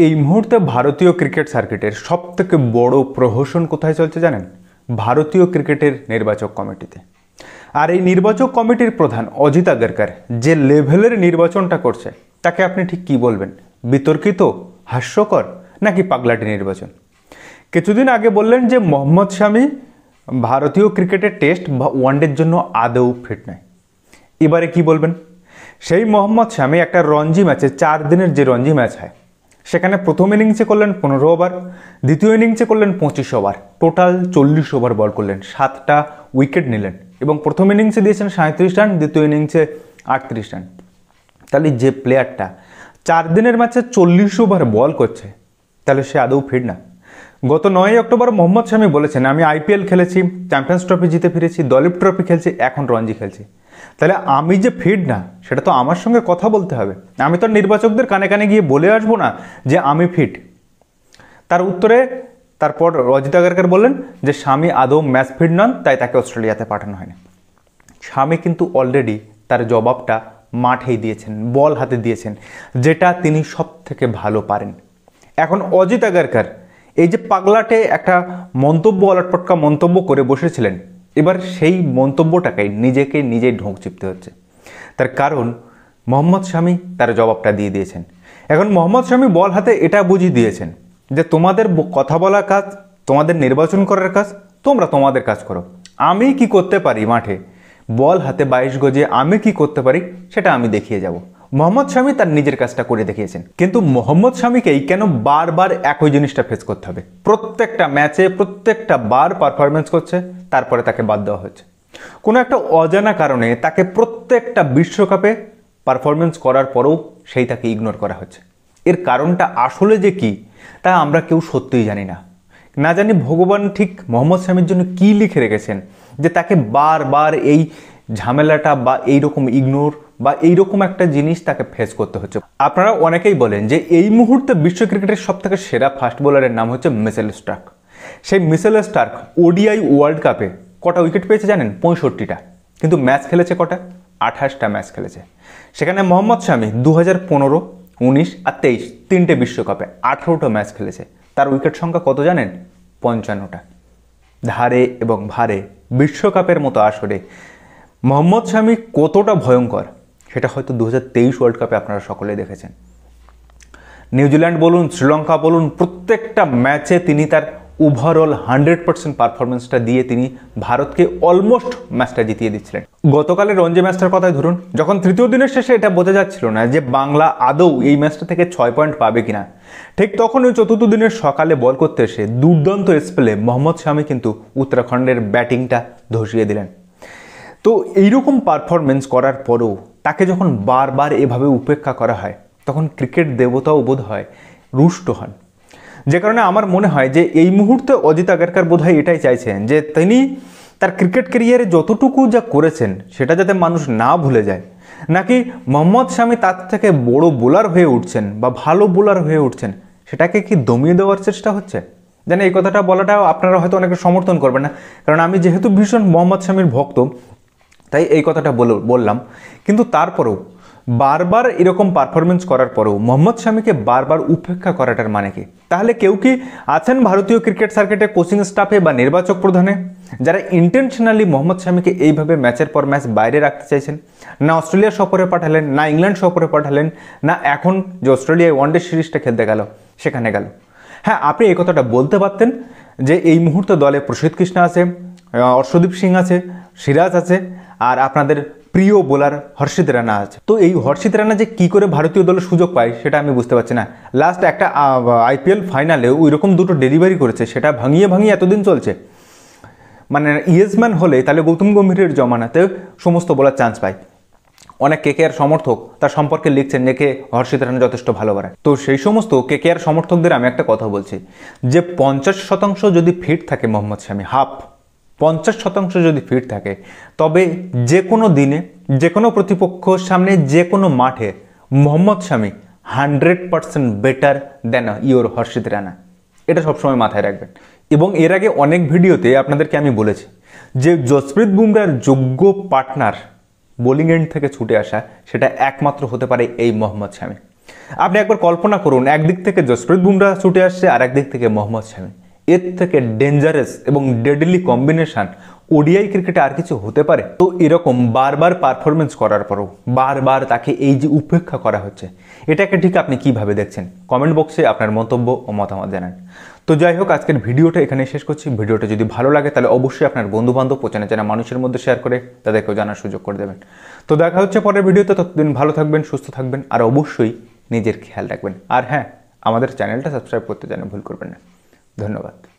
এই মুহূর্তে ভারতীয় ক্রিকেট সার্কিটের সবথেকে বড় প্রহসন কোথায় চলছে জানেন? ভারতীয় ক্রিকেটের নির্বাচক কমিটিতে। আর এই নির্বাচক কমিটির প্রধান অজিত আগারকার যে লেভেলের নির্বাচনটা করছে তাকে আপনি ঠিক কি বলবেন? বিতর্কিত, হাস্যকর নাকি পাগলাটে নির্বাচন? কিছুদিন আগে বললেন যে মোহাম্মদ শামি ভারতীয় ক্রিকেটের টেস্ট বা ওয়ানডের জন্য আদৌ ফিট নয়। এবারে কি বলবেন? সেই মোহাম্মদ শামি একটা রঞ্জি ম্যাচে 4 দিনের যে রঞ্জি ম্যাচ হয় সেখানে প্রথম ইনিংসে করলেন 15 ওভার, দ্বিতীয় ইনিংসে করলেন 25 ওভার, টোটাল 40 ওভার বল করলেন, 7টা উইকেট নিলেন এবং প্রথম ইনিংসে দিয়েছেন 37 রান, দ্বিতীয় ইনিংসে 38 রান। তাহলে যে প্লেয়ারটা 4 দিনের ম্যাচে 40 ওভার বল করছে তাহলে সে আদৌ ফিট না। গত 9 অক্টোবর মোহাম্মদ শামি বলেছেন, আমি আইপিএল খেলেছি, চ্যাম্পিয়ন্স ট্রফি জিতে ফিরেছি, দলীপ ট্রফি খেলছি, এখন রঞ্জি খেলছি। তাহলে আমি যে ফিট না সেটা তো আমার সঙ্গে কথা বলতে হবে। আমি তো নির্বাচকদের কানে কানে গিয়ে বলে আসবো না যে আমি ফিট। তার উত্তরে তারপর অজিত আগারকার বললেন যে শামি আদৌ ম্যাচ ফিট নন, তাই তাকে অস্ট্রেলিয়াতে পাঠানো হয়নি। শামি কিন্তু অলরেডি তার জবাবটা মাঠেই দিয়েছেন, বল হাতে দিয়েছেন, যেটা তিনি সব থেকে ভালো পারেন। এখন অজিত আগারকার এই যে পাগলাটে একটা মন্তব্য, অলটপটকা মন্তব্য করে বসেছিলেন, এবার সেই মন্তব্যটাকে নিজেই ঢোক চিপতে হচ্ছে। তার কারণ মোহাম্মদ শামি তার জবাবটা দিয়ে দিয়েছেন। এখন মোহাম্মদ শামি বল হাতে এটা বুঝিয়ে দিয়েছেন যে তোমাদের কথা বলা কাজ, তোমাদের নির্বাচন করার কাজ, তোমরা তোমাদের কাজ করো। আমি কি করতে পারি মাঠে বল হাতে 22 গজে আমি কি করতে পারি সেটা আমি দেখিয়ে যাব। মোহাম্মদ শামি তার নিজের কাজটা করে দেখিয়েছেন। কিন্তু মোহাম্মদ শামিকেই কেন বারবার একই জিনিসটা ফেস করতে হবে? প্রত্যেকটা ম্যাচে প্রত্যেকটা বার পারফরমেন্স করছে, তারপরে তাকে বাদ দেওয়া হচ্ছে। কোনো একটা অজানা কারণে তাকে প্রত্যেকটা বিশ্বকাপে পারফরমেন্স করার পরেও সেই তাকে ইগনোর করা হচ্ছে। এর কারণটা আসলে যে কি তা আমরা কেউ সত্যিই জানি না। না জানি ভগবান ঠিক মোহাম্মদ শামির জন্য কি লিখে রেখেছেন যে তাকে বারবার এই ঝামেলাটা বা এইরকম ইগনোর বা এইরকম একটা জিনিস তাকে ফেস করতে হচ্ছে। আপনারা অনেকেই বলেন যে এই মুহূর্তে বিশ্ব ক্রিকেটের সব থেকে সেরা ফাস্ট বোলারের নাম হচ্ছে মিচেল স্টার্ক। সেই মিচেল স্টার্ক ওডিআই ওয়ার্ল্ড কাপে কটা উইকেট পেয়েছে জানেন? 65টা। কিন্তু ম্যাচ খেলেছে কটা? 28টা ম্যাচ খেলেছে। সেখানে মোহাম্মদ শামি 2015, 19 আর 23 তিনটে বিশ্বকাপে 18টা ম্যাচ খেলেছে। তার উইকেট সংখ্যা কত জানেন? 55টা। ধারে এবং ভারে বিশ্বকাপের মতো আসরে মোহাম্মদ শামি কতটা ভয়ঙ্কর সেটা হয়তো 2023 ওয়ার্ল্ড কাপে আপনারা সকলেই দেখেছেন। নিউজিল্যান্ড বলুন, শ্রীলঙ্কা বলুন, প্রত্যেকটা ম্যাচে তিনি তার ওভারঅল 100% পারফরমেন্সটা দিয়ে তিনি ভারতকে অলমোস্ট ম্যাচটা জিতিয়ে দিচ্ছিলেন। গতকালের রঞ্জি ম্যাচটার কথাই ধরুন, যখন তৃতীয় দিনের শেষে এটা বোঝা যাচ্ছিল না যে বাংলা আদৌ এই ম্যাচটা থেকে 6 পয়েন্ট পাবে কিনা, ঠিক তখন ওই চতুর্থ দিনের সকালে বল করতে এসে দুর্দান্ত স্পেলে মোহাম্মদ শামি কিন্তু উত্তরাখণ্ডের ব্যাটিংটা ধসিয়ে দিলেন। তো এইরকম পারফরমেন্স করার পরেও তাকে যখন বারবার এভাবে উপেক্ষা করা হয় তখন ক্রিকেট দেবতাও বোধ হয় রুষ্ট হন। যে কারণে আমার মনে হয় যে এই মুহূর্তে অজিত আগারকার বোধ হয় এটাই চাইছেন যে তিনি তার ক্রিকেট ক্যারিয়ারে যতটুকু যা করেছেন সেটা যাতে মানুষ না ভুলে যায়, নাকি মোহাম্মদ শামি তার থেকে বড় বোলার হয়ে উঠছেন বা ভালো বোলার হয়ে উঠছেন সেটাকে কি দমিয়ে দেওয়ার চেষ্টা হচ্ছে। জানি এই কথাটা বলাটাও আপনারা হয়তো অনেকে সমর্থন করবেন না, কারণ আমি যেহেতু ভীষণ মোহাম্মদ শামির ভক্ত তাই এই কথাটা বললাম। কিন্তু তারপরেও বারবার এরকম পারফরমেন্স করার পরেও মোহাম্মদ শামিকে বারবার উপেক্ষা করাটার মানে কি? তাহলে কেউ কি আছেন ভারতীয় ক্রিকেট সার্কিটে কোচিং স্টাফে বা নির্বাচক প্রধানে যারা ইন্টেনশনালি মোহাম্মদ শামিকে এইভাবে ম্যাচের পর ম্যাচ বাইরে রাখতে চাইছেন? না অস্ট্রেলিয়া সফরে পাঠালেন, না ইংল্যান্ড সফরে পাঠালেন, না এখন যে অস্ট্রেলিয়ায় ওয়ানডে সিরিজটা খেলতে গেল সেখানে গেল। হ্যাঁ, আপনি এই কথাটা বলতে পারতেন যে এই মুহূর্তে দলে প্রসিদ্ধ কৃষ্ণা আছে, অর্শদীপ সিং আছে, সিরাজ আছে, আর আপনাদের প্রিয় বোলার হর্ষিত রানা আছে। তো এই হর্ষিত রানা যে কি করে ভারতীয় দলের সুযোগ পায় সেটা আমি বুঝতে পারছি না। লাস্ট একটা আইপিএল ফাইনালে ওই রকম দুটো ডেলিভারি করেছে, সেটা ভাঙিয়ে এতদিন চলছে। মানে ইয়েসম্যান হলে তাহলে গৌতম গম্ভীরের জমানাতে সমস্ত বোলার চান্স পায়। অনেক কেকেআর সমর্থক তার সম্পর্কে লিখছেন যে হর্ষিত রানা যথেষ্ট ভালো পারে। তো সেই সমস্ত কেকেআর সমর্থকদের আমি একটা কথা বলছি যে 50% যদি ফিট থাকে মোহাম্মদ শামি, 50% যদি ফিট থাকে তবে যে কোনো দিনে যে কোনো প্রতিপক্ষর সামনে যে কোনো মাঠে মোহাম্মদ শামি 100% বেটার দেন ইওর হর্ষিত রানা। এটা সবসময় মাথায় রাখবেন। এবং এর আগে অনেক ভিডিওতে আপনাদেরকে আমি বলেছি যে জসপ্রীত বুমরার যোগ্য পার্টনার বোলিং এন্ড থেকে ছুটে আসা সেটা একমাত্র হতে পারে এই মোহাম্মদ শামি। আপনি একবার কল্পনা করুন, একদিক থেকে জসপ্রীত বুমরা ছুটে আসছে আর একদিক থেকে মোহাম্মদ শামি। এর থেকে ডেঞ্জারাস এবং ডেডলি কম্বিনেশন ওডিআই ক্রিকেটে আর কিছু হতে পারে? তো এরকম বারবার পারফরমেন্স করার পরও বারবার তাকে এই যে উপেক্ষা করা হচ্ছে, এটাকে ঠিক আপনি কিভাবে দেখছেন? কমেন্ট বক্সে আপনার মন্তব্য ও মতামত জানান। তো যাই হোক, আজকের ভিডিওটা এখানে শেষ করছি। ভিডিওটা যদি ভালো লাগে তাহলে অবশ্যই আপনার বন্ধুবান্ধব ও চেনা মানুষের মধ্যে শেয়ার করে তাদেরকেও জানার সুযোগ করে দেবেন। তো দেখা হচ্ছে পরের ভিডিওতে। ততদিন ভালো থাকবেন, সুস্থ থাকবেন আর অবশ্যই নিজের খেয়াল রাখবেন। আর হ্যাঁ, আমাদের চ্যানেলটা সাবস্ক্রাইব করতে যেন ভুল করবেন না। ধন্যবাদ।